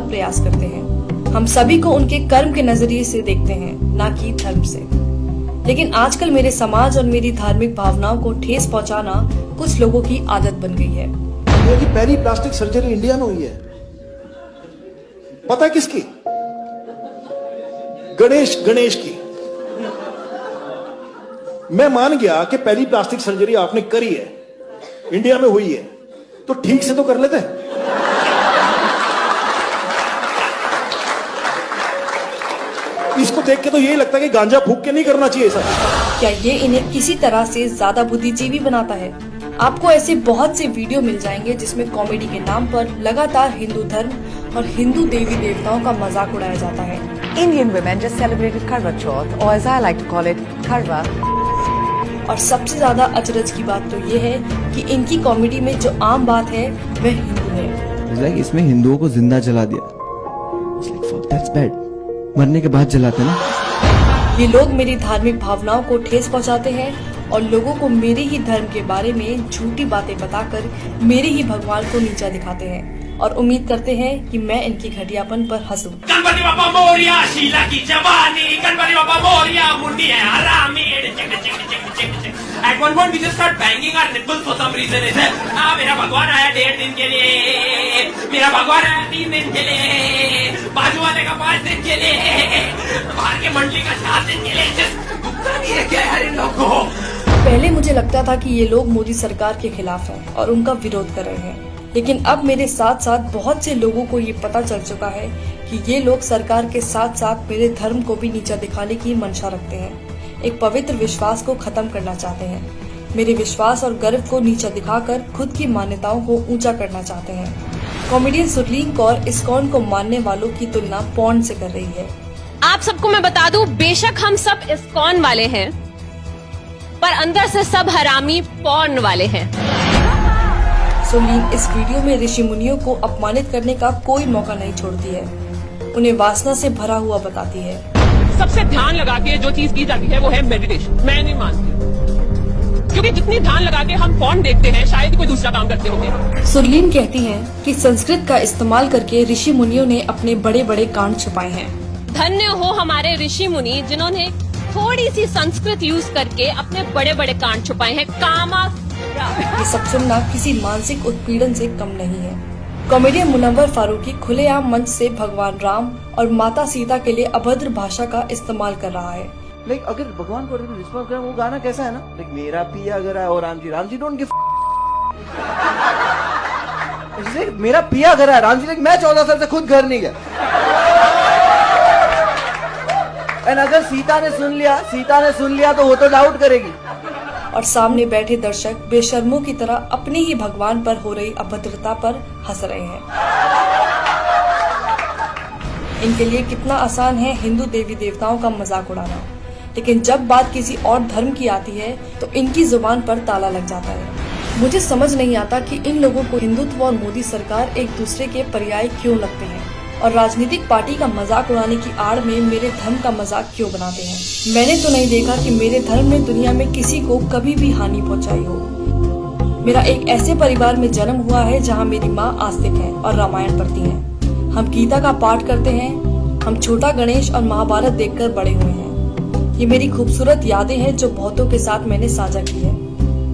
प्रयास करते हैं। हम सभी को उनके कर्म के नजरिए से देखते हैं, ना कि धर्म से। लेकिन आजकल मेरे समाज और मेरी धार्मिक भावनाओं को ठेस पहुंचाना कुछ लोगों की आदत बन गई है। इंडिया की पहली प्लास्टिक सर्जरी इंडिया में हुई है, पता है किसकी? गणेश की। मैं मान गया कि पहली प्लास्टिक सर्जरी आपने करी है, इंडिया में हुई है, तो ठीक से तो कर लेते। इसको देख के तो यही लगता है कि गांजा फूक के नहीं करना चाहिए सर। क्या ये इन्हें किसी तरह से ज्यादा बुद्धिजीवी बनाता है? आपको ऐसे बहुत से वीडियो मिल जाएंगे जिसमें कॉमेडी के नाम पर लगातार हिंदू धर्म और हिंदू देवी देवताओं का मजाक उड़ाया जाता है। Indian women just celebrated Karwa Chauth, or as I like to call it, Karwa. और सबसे ज्यादा अचरज की बात तो ये है कि इनकी कॉमेडी में जो आम बात है वह हिंदू है। It's like इसमें हिंदुओं को जिंदा जला दिया। It's like, fuck, that's bad. मरने के बाद जलाते ना। ये लोग मेरी धार्मिक भावनाओं को ठेस पहुंचाते हैं और लोगों को मेरे ही धर्म के बारे में झूठी बातें बताकर मेरे ही भगवान को नीचा दिखाते हैं और उम्मीद करते हैं कि मैं इनकी घटियापन पर हंसूं। गणपति बाप्पा मोरिया, शीला की जवानी, गणपति बाप्पा मोरिया, मुंडी है हरामी, At one point we just start banging our nipples for some reason. मेरा भगवान आया 1.5 दिन के लिए, मेरा भगवान आया 3 दिन के लिए, बाजू वाले का 5 दिन के लिए, बाहर के मंडली का 7 दिन के लिए। दुखता नहीं है क्या यार इन लोगों को? पहले मुझे लगता था कि ये लोग मोदी सरकार के खिलाफ हैं और उनका विरोध कर रहे हैं, लेकिन अब मेरे साथ साथ बहुत से लोगों को ये पता चल चुका है कि ये लोग सरकार के साथ साथ मेरे धर्म को भी नीचा दिखाने की मंशा रखते हैं। एक पवित्र विश्वास को खत्म करना चाहते हैं। मेरे विश्वास और गर्व को नीचा दिखाकर खुद की मान्यताओं को ऊंचा करना चाहते हैं। कॉमेडियन सुरलीन कौर इस्कॉन को मानने वालों की तुलना पॉर्न से कर रही है। आप सबको मैं बता दूं, बेशक हम सब इस्कॉन वाले हैं, पर अंदर से सब हरामी पॉर्न वाले हैं। सुरलीन इस वीडियो में ऋषि मुनियों को अपमानित करने का कोई मौका नहीं छोड़ती है, उन्हें वासना से भरा हुआ बताती है। सबसे ध्यान लगा के जो चीज की जाती है वो है मेडिटेशन। मैं नहीं मानती, क्योंकि जितनी ध्यान लगा के हम फोन देखते हैं शायद कोई दूसरा काम करते होंगे। सुरलीन कहती हैं कि संस्कृत का इस्तेमाल करके ऋषि मुनियों ने अपने बड़े बड़े कांड छुपाए हैं। धन्य हो हमारे ऋषि मुनि जिन्होंने थोड़ी सी संस्कृत यूज करके अपने बड़े बड़े कांड छुपाए हैं। कामा ये सब सुनना किसी मानसिक उत्पीड़न से कम नहीं है। कॉमेडियन मुनव्वर फारूकी खुलेआम मंच से भगवान राम और माता सीता के लिए अभद्र भाषा का इस्तेमाल कर रहा है। लाइक अगर भगवान को रिस्पॉन्स करें, वो गाना कैसा है ना, लाइक मेरा पिया अगर है और राम जी डोंट गिव। मेरा पिया घर है, राम जी लाइक मैं 14 साल से खुद घर नहीं गया। एंड अगर सीता ने सुन लिया तो वो तो डाउट करेगी। और सामने बैठे दर्शक बेशर्मों की तरह अपने ही भगवान पर हो रही अभद्रता पर हंस रहे हैं। इनके लिए कितना आसान है हिंदू देवी देवताओं का मजाक उड़ाना, लेकिन जब बात किसी और धर्म की आती है तो इनकी जुबान पर ताला लग जाता है। मुझे समझ नहीं आता कि इन लोगों को हिंदुत्व और मोदी सरकार एक दूसरे के पर्याय क्यों लगते हैं और राजनीतिक पार्टी का मजाक उड़ाने की आड़ में मेरे धर्म का मजाक क्यों बनाते हैं। मैंने तो नहीं देखा कि मेरे धर्म ने दुनिया में किसी को कभी भी हानि पहुंचाई हो। मेरा एक ऐसे परिवार में जन्म हुआ है जहां मेरी माँ आस्तिक है और रामायण पढ़ती हैं। हम गीता का पाठ करते हैं। हम छोटा गणेश और महाभारत देखकर बड़े हुए हैं। ये मेरी खूबसूरत यादें हैं जो बहुतों के साथ मैंने साझा की है।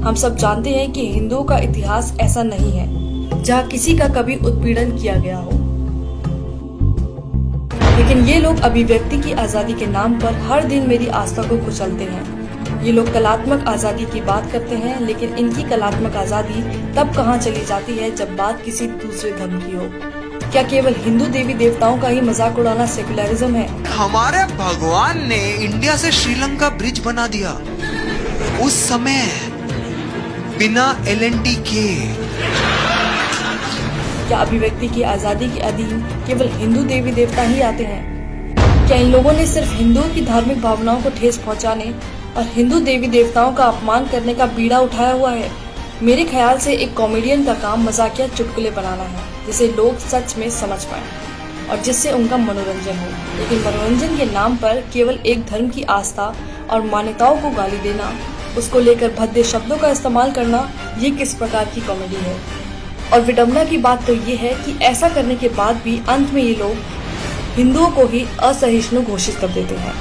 हम सब जानते हैं कि हिंदुओं का इतिहास ऐसा नहीं है जहाँ किसी का कभी उत्पीड़न किया गया हो, लेकिन ये लोग अभिव्यक्ति की आजादी के नाम पर हर दिन मेरी आस्था को कुचलते हैं। ये लोग कलात्मक आजादी की बात करते हैं, लेकिन इनकी कलात्मक आजादी तब कहाँ चली जाती है जब बात किसी दूसरे धर्म की हो। क्या केवल हिंदू देवी देवताओं का ही मजाक उड़ाना सेकुलरिज्म है? हमारे भगवान ने इंडिया से श्रीलंका ब्रिज बना दिया उस समय बिना LNT के। क्या अभिव्यक्ति की आजादी के अधीन केवल हिंदू देवी देवता ही आते हैं? क्या इन लोगों ने सिर्फ हिंदुओं की धार्मिक भावनाओं को ठेस पहुंचाने और हिंदू देवी देवताओं का अपमान करने का बीड़ा उठाया हुआ है? मेरे ख्याल से एक कॉमेडियन का काम मजाकिया चुटकुले बनाना है जिसे लोग सच में समझ पाएं और जिससे उनका मनोरंजन हो। लेकिन मनोरंजन के नाम पर केवल एक धर्म की आस्था और मान्यताओं को गाली देना, उसको लेकर भद्दे शब्दों का इस्तेमाल करना, ये किस प्रकार की कॉमेडी है? और विडंबना की बात तो ये है कि ऐसा करने के बाद भी अंत में ये लोग हिंदुओं को ही असहिष्णु घोषित कर देते हैं।